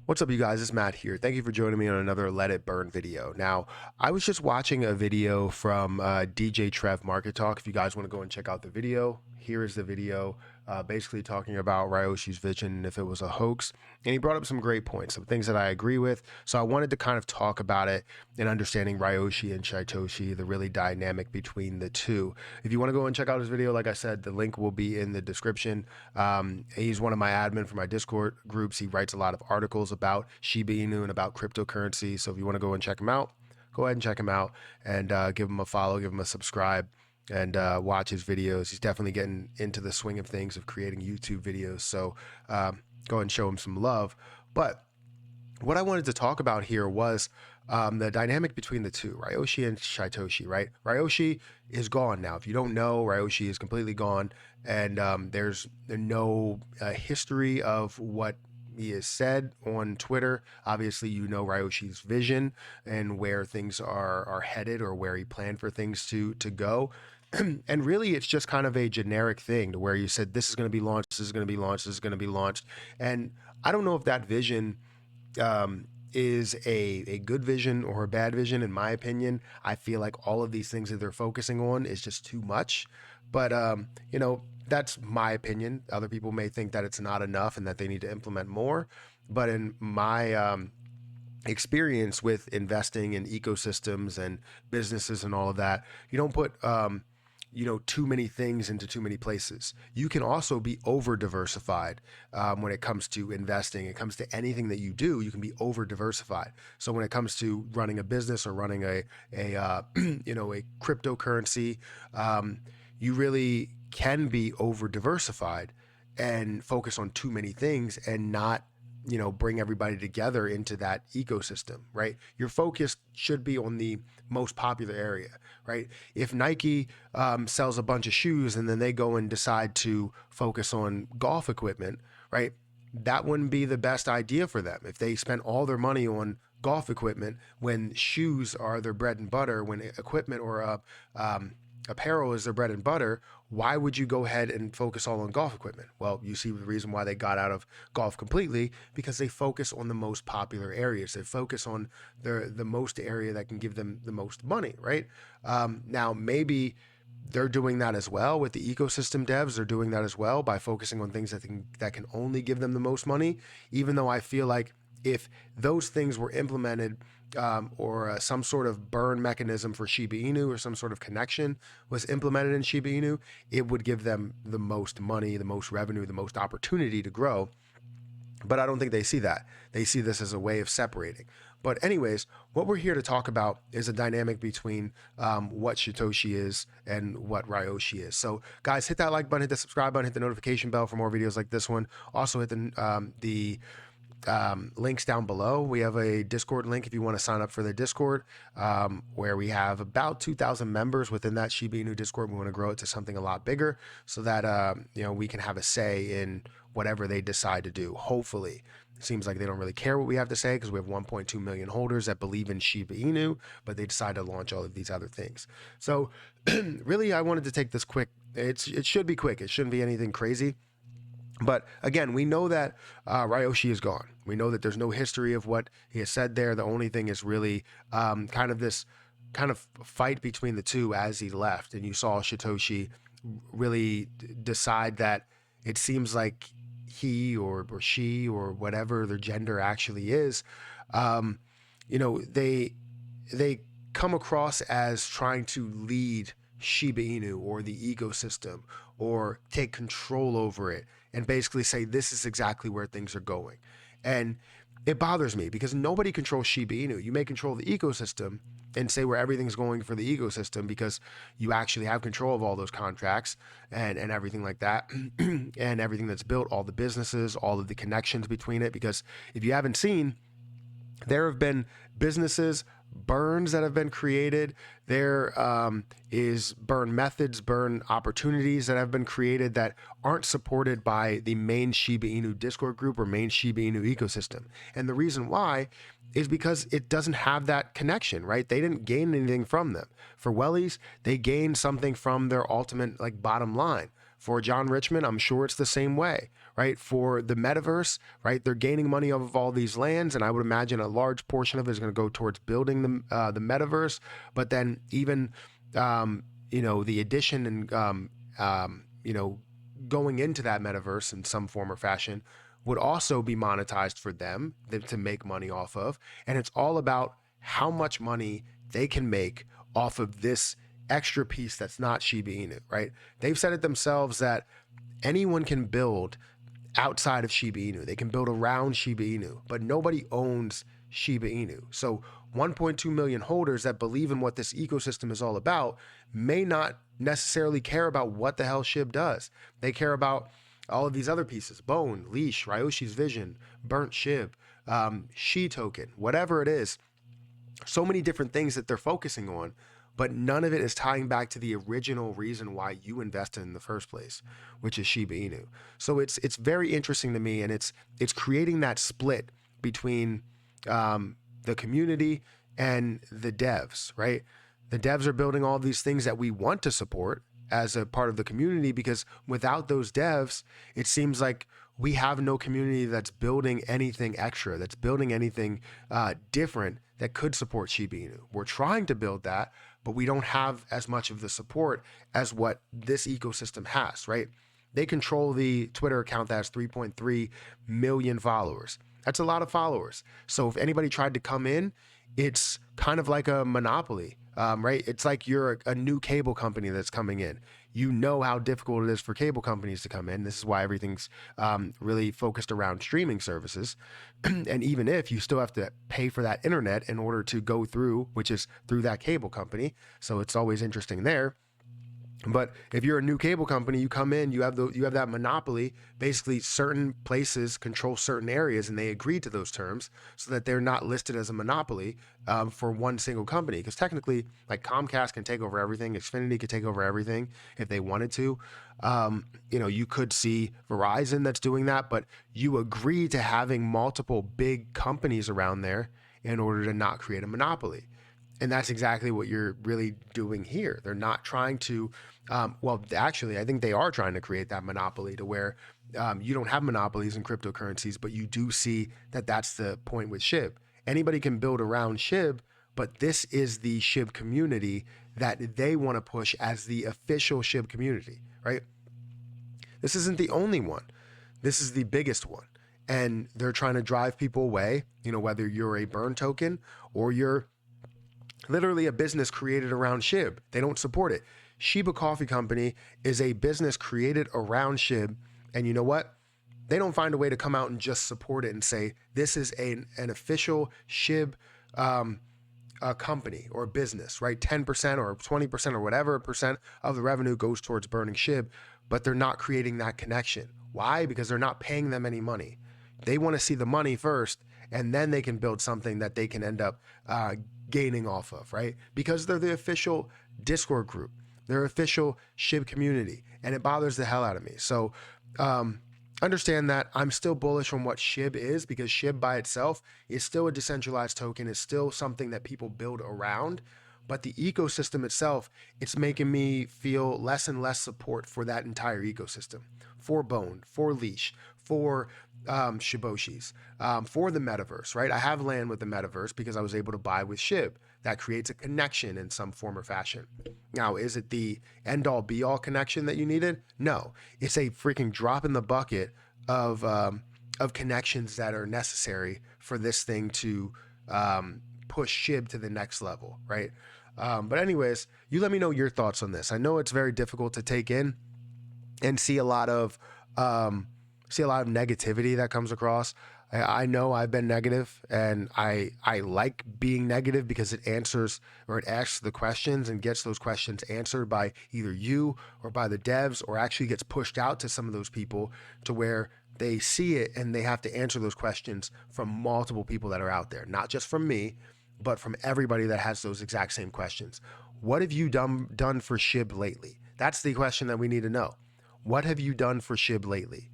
What's up, you guys? It's Matt here. Thank you for joining me on another Let It Burn video. Now, I was just watching a video from DJ Trev Market Talk. If you guys want to go and check out the video, here is the video basically talking about Ryoshi's vision and if it was a hoax. And he brought up some great points, some things that I agree with. So I wanted to kind of talk about it and understanding Ryoshi and Shitoshi, the really dynamic between the two. If you want to go and check out his video, like I said, the link will be in the description. He's one of my admin for my Discord groups. He writes a lot of articles about Shiba Inu and about cryptocurrency. So if you want to go and check him out, go ahead and check him out and give him a follow, give him a subscribe, and watch his videos. He's definitely getting into the swing of things of creating YouTube videos. So go ahead and show him some love. But what I wanted to talk about here was the dynamic between the two, Ryoshi and Shitoshi, right? Ryoshi is gone now. If you don't know, Ryoshi is completely gone. And there's no history of what he has said on Twitter. Obviously, you know Ryoshi's vision and where things are headed, or where he planned for things to go. And really, it's just kind of a generic thing to where you said, this is going to be launched, this is going to be launched, this is going to be launched. And I don't know if that vision is a good vision or a bad vision. In my opinion, I feel like all of these things that they're focusing on is just too much. But, you know, that's my opinion. Other people may think that it's not enough and that they need to implement more. But in my experience with investing in ecosystems and businesses and all of that, you don't put too many things into too many places. You can also be over diversified when it comes to investing. It comes to anything that you do, you can be over diversified. So when it comes to running a business or running a cryptocurrency, you really can be over diversified and focus on too many things and not bring everybody together into that ecosystem, right? Your focus should be on the most popular area, right? If Nike sells a bunch of shoes and then they go and decide to focus on golf equipment, right? That wouldn't be the best idea for them. If they spent all their money on golf equipment when shoes are their bread and butter, when equipment or apparel is their bread and butter, why would you go ahead and focus all on golf equipment? Well, you see the reason why they got out of golf completely, because they focus on the most popular areas. They focus on the most area that can give them the most money, right? Now, maybe they're doing that as well with the ecosystem devs. They're doing that as well by focusing on things that can only give them the most money, even though I feel like if those things were implemented or some sort of burn mechanism for Shiba Inu or some sort of connection was implemented in Shiba Inu, it would give them the most money, the most revenue, the most opportunity to grow. But I don't think they see that. They see this as a way of separating. But anyways, what we're here to talk about is a dynamic between what Shitoshi is and what Ryoshi is. So guys, hit that like button, hit the subscribe button, hit the notification bell for more videos like this one. Also hit the links down below. We have a Discord link if you want to sign up for the Discord, where we have about 2,000 members within that Shiba Inu Discord. We want to grow it to something a lot bigger so that we can have a say in whatever they decide to do. Hopefully. It seems like they don't really care what we have to say because we have 1.2 million holders that believe in Shiba Inu, but they decide to launch all of these other things. So really, I wanted to take this quick. It should be quick. It shouldn't be anything crazy. But again, we know that Ryoshi is gone. We know that there's no history of what he has said there. The only thing is really kind of this kind of fight between the two as he left. And you saw Shitoshi really decide that it seems like he or she or whatever their gender actually is, they come across as trying to lead Shiba Inu or the ecosystem or take control over it and basically say this is exactly where things are going. And it bothers me because nobody controls Shiba Inu. You may control the ecosystem and say where everything's going for the ecosystem because you actually have control of all those contracts and everything like that and everything that's built, all the businesses, all of the connections between it. Because if you haven't seen, there have been businesses, burns that have been created. There is burn methods, burn opportunities that have been created that aren't supported by the main Shiba Inu Discord group or main Shiba Inu ecosystem. And the reason why is because it doesn't have that connection, right? They didn't gain anything from them. For Wellies, they gained something from their ultimate bottom line. For John Richmond, I'm sure it's the same way, right? For the metaverse, right? They're gaining money off of all these lands, and I would imagine a large portion of it is going to go towards building the metaverse. But then even, the addition and, going into that metaverse in some form or fashion would also be monetized for them to make money off of. And it's all about how much money they can make off of this extra piece that's not Shiba Inu, right? They've said it themselves that anyone can build outside of Shiba Inu. They can build around Shiba Inu, but nobody owns Shiba Inu. So 1.2 million holders that believe in what this ecosystem is all about may not necessarily care about what the hell SHIB does. They care about all of these other pieces: Bone, Leash, Ryoshi's Vision, Burnt SHIB, She Token, whatever it is. So many different things that they're focusing on, but none of it is tying back to the original reason why you invested in the first place, which is Shiba Inu. So it's very interesting to me, and it's creating that split between the community and the devs, right? The devs are building all these things that we want to support as a part of the community, because without those devs, it seems like we have no community that's building anything extra, that's building anything different that could support Shiba Inu. We're trying to build that, but we don't have as much of the support as what this ecosystem has, right? They control the Twitter account that has 3.3 million followers. That's a lot of followers. So if anybody tried to come in, it's kind of like a monopoly, right? It's like you're a new cable company that's coming in. You know how difficult it is for cable companies to come in. This is why everything's really focused around streaming services. And even if you still have to pay for that internet in order to go through, which is through that cable company. So it's always interesting there. But if you're a new cable company, you come in, you have that monopoly. Basically, certain places control certain areas, and they agree to those terms so that they're not listed as a monopoly for one single company. Because technically, like Comcast can take over everything, Xfinity could take over everything if they wanted to. You could see Verizon that's doing that, but you agree to having multiple big companies around there in order to not create a monopoly. And that's exactly what you're really doing here. They're not trying to, actually, I think they are trying to create that monopoly to where you don't have monopolies in cryptocurrencies, but you do see that that's the point with SHIB. Anybody can build around SHIB, but this is the SHIB community that they want to push as the official SHIB community, right? This isn't the only one. This is the biggest one. And they're trying to drive people away, whether you're a burn token or you're literally a business created around SHIB. They don't support it. Shiba Coffee Company is a business created around SHIB. And you know what? They don't find a way to come out and just support it and say, this is an official SHIB company or business, right? 10% or 20% or whatever percent of the revenue goes towards burning SHIB, but they're not creating that connection. Why? Because they're not paying them any money. They want to see the money first, and then they can build something that they can end up gaining off of, right? Because they're the official Discord group, their official SHIB community, and it bothers the hell out of me. So understand that I'm still bullish on what SHIB is, because SHIB by itself is still a decentralized token. It's still something that people build around, but the ecosystem itself, it's making me feel less and less support for that entire ecosystem, for Bone, for Leash, for Shiboshis, for the metaverse, right? I have land with the metaverse because I was able to buy with SHIB. That creates a connection in some form or fashion. Now, is it the end all be all connection that you needed? No, it's a freaking drop in the bucket of connections that are necessary for this thing to push SHIB to the next level, right? But anyways, you let me know your thoughts on this. I know it's very difficult to take in and see a lot of negativity that comes across. I know I've been negative, and I like being negative because it answers, or it asks the questions and gets those questions answered by either you or by the devs, or actually gets pushed out to some of those people to where they see it and they have to answer those questions from multiple people that are out there, not just from me, but from everybody that has those exact same questions. What have you done for SHIB lately? That's the question that we need to know. What have you done for SHIB lately?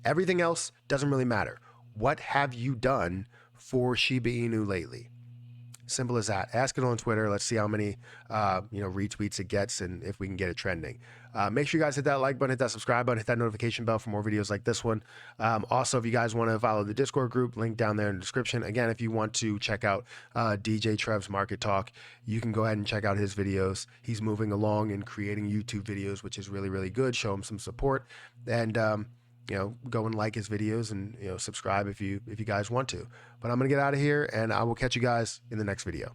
Everything else doesn't really matter. What have you done for Shiba Inu lately? Simple as that. Ask it on Twitter. Let's see how many retweets it gets and if we can get it trending. Make sure you guys hit that like button, hit that subscribe button, hit that notification bell for more videos like this one. Also, if you guys want to follow the Discord group, link down there in the description. Again, if you want to check out DJ Trev's Market Talk, you can go ahead and check out his videos. He's moving along and creating YouTube videos, which is really, really good. Show him some support, and go and like his videos, and subscribe if you guys want to. But I'm gonna get out of here, and I will catch you guys in the next video.